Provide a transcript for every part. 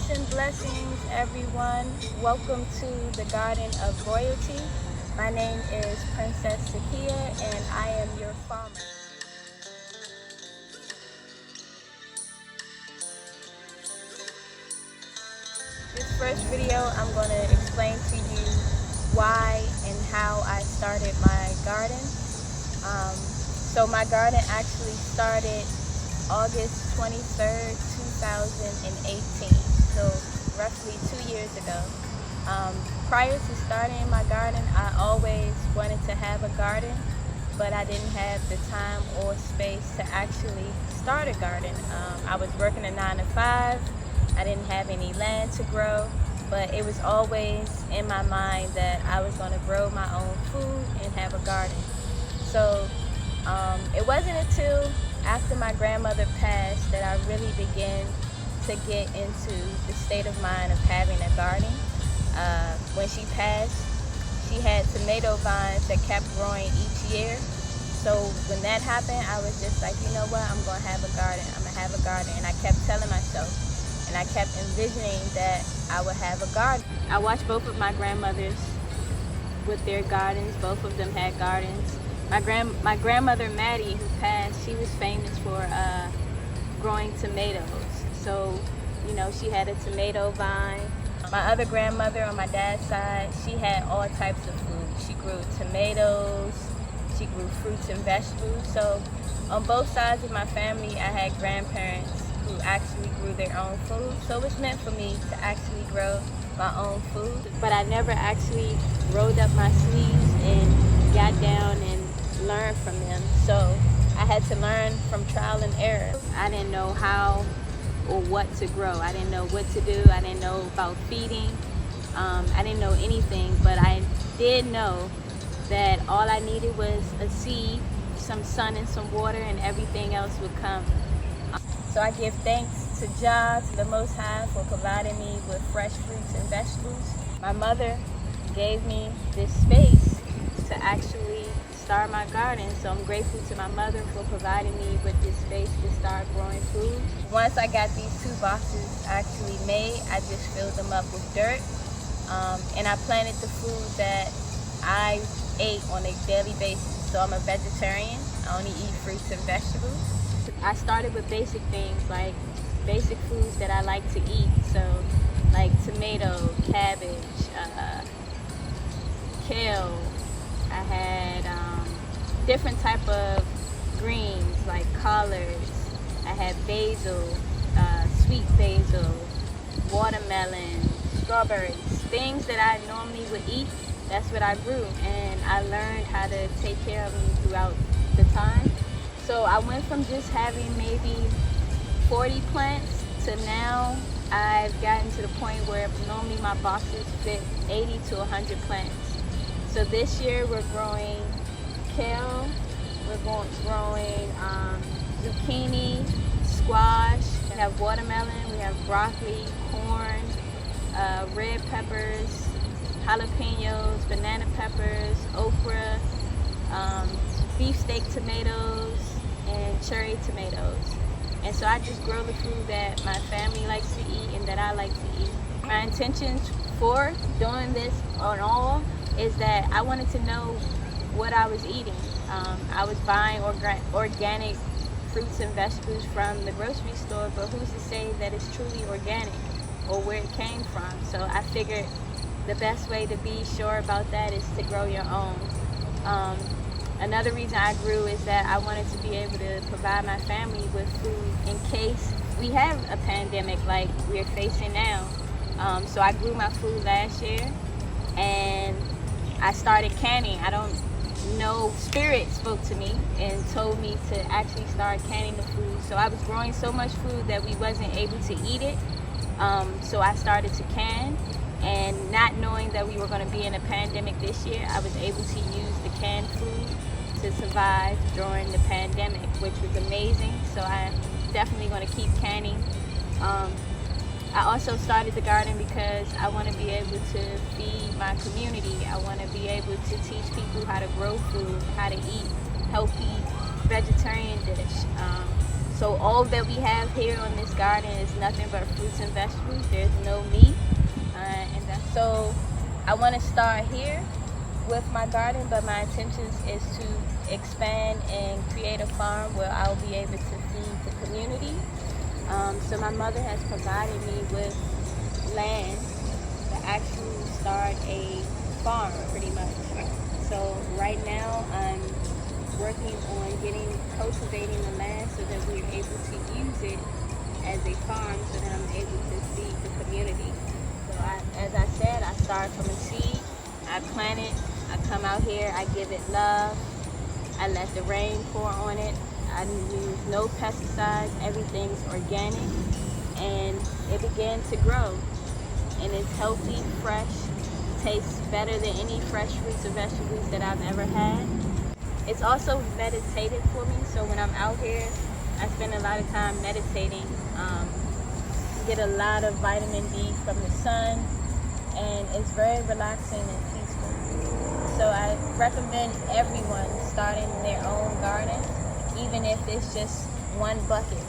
Peace and blessings, everyone. Welcome to the Garden of Royalty. My name is Princess Sakia, and I am your farmer. This first video, I'm going to explain to you why and how I started my garden. So my garden actually started August 23rd, 2018, so roughly 2 years ago. Prior to starting my garden, I always wanted to have a garden, but I didn't have the time or space to actually start a garden. I was working a 9-to-5. I didn't have any land to grow, but it was always in my mind that I was going to grow my own food and have a garden. So it wasn't until after my grandmother passed that I really began to get into the state of mind of having a garden. When she passed, she had tomato vines that kept growing each year. So when that happened, I was just like, you know what, I'm going to have a garden. I'm going to have a garden. And I kept telling myself, and I kept envisioning that I would have a garden. I watched both of my grandmothers with their gardens. Both of them had gardens. My grandmother Maddie, who passed, she was famous for growing tomatoes. So, you know, she had a tomato vine. My other grandmother on my dad's side, she had all types of food. She grew tomatoes, she grew fruits and vegetables. So on both sides of my family, I had grandparents who actually grew their own food. So it was meant for me to actually grow my own food. But I never actually rolled up my sleeves and got down and learned from them. So I had to learn from trial and error. I didn't know how or what to grow. I didn't know what to do. I didn't know about feeding. I didn't know anything, but I did know that all I needed was a seed, some sun and some water, and everything else would come. So I give thanks to Jah, to the Most High, for providing me with fresh fruits and vegetables. My mother gave me this space to actually start my garden, so I'm grateful to my mother for providing me with this space to start growing food. Once I got these 2 boxes actually made, I just filled them up with dirt, and I planted the food that I ate on a daily basis. So I'm a vegetarian. I only eat fruits and vegetables. I started with basic things, like basic foods that I like to eat, so like tomato, cabbage, kale. I had different type of greens like collards. I had basil, sweet basil, watermelon, strawberries, things that I normally would eat. That's what I grew, and I learned how to take care of them throughout the time. So I went from just having maybe 40 plants to now I've gotten to the point where normally my boxes fit 80 to 100 plants. So this year we're growing kale, we're growing zucchini, squash, we have watermelon, we have broccoli, corn, red peppers, jalapenos, banana peppers, okra, beefsteak tomatoes, and cherry tomatoes. And so I just grow the food that my family likes to eat and that I like to eat. My intentions for doing this on all is that I wanted to know what I was eating. I was buying organic fruits and vegetables from the grocery store, but who's to say that it's truly organic or where it came from? So I figured the best way to be sure about that is to grow your own. Another reason I grew is that I wanted to be able to provide my family with food in case we have a pandemic like we're facing now. So I grew my food last year, and I started canning. I don't know, Spirit spoke to me and told me to actually start canning the food. So I was growing so much food that we wasn't able to eat it. So I started to can, and not knowing that we were going to be in a pandemic this year, I was able to use the canned food to survive during the pandemic, which was amazing. So I'm definitely going to keep canning. I also started the garden because I want to be able to feed my community. I want to be able to teach people how to grow food, how to eat healthy vegetarian dish. So all that we have here on this garden is nothing but fruits and vegetables. There's no meat. So I want to start here with my garden, but my intentions is to expand and create a farm where I'll be able to feed the community. So my mother has provided me with land to actually start a farm, pretty much. So right now I'm working on cultivating the land so that we're able to use it as a farm so that I'm able to feed the community. So as I said, I start from a seed, I plant it, I come out here, I give it love, I let the rain pour on it, I use no pesticides, everything's organic, and it began to grow. And it's healthy, fresh, tastes better than any fresh fruits or vegetables that I've ever had. It's also meditative for me, so when I'm out here, I spend a lot of time meditating. Get a lot of vitamin D from the sun, and it's very relaxing and peaceful. So I recommend everyone starting their own garden, even if it's just one bucket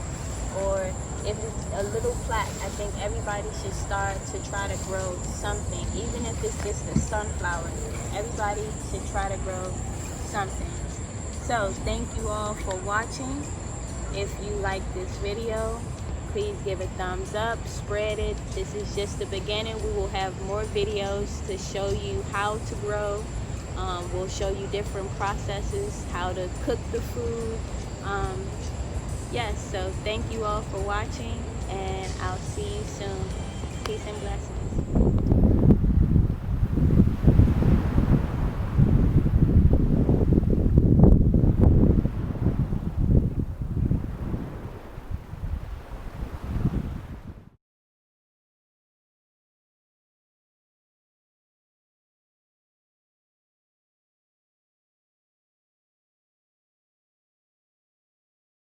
or if it's a little plot. I think everybody should start to try to grow something, even if it's just a sunflower. Everybody should try to grow something. So thank you all for watching. If you like this video, please give it a thumbs up, spread it. This is just the beginning. We will have more videos to show you how to grow. We'll show you different processes, how to cook the food. Yes, so thank you all for watching, and I'll see you soon. Peace and blessings.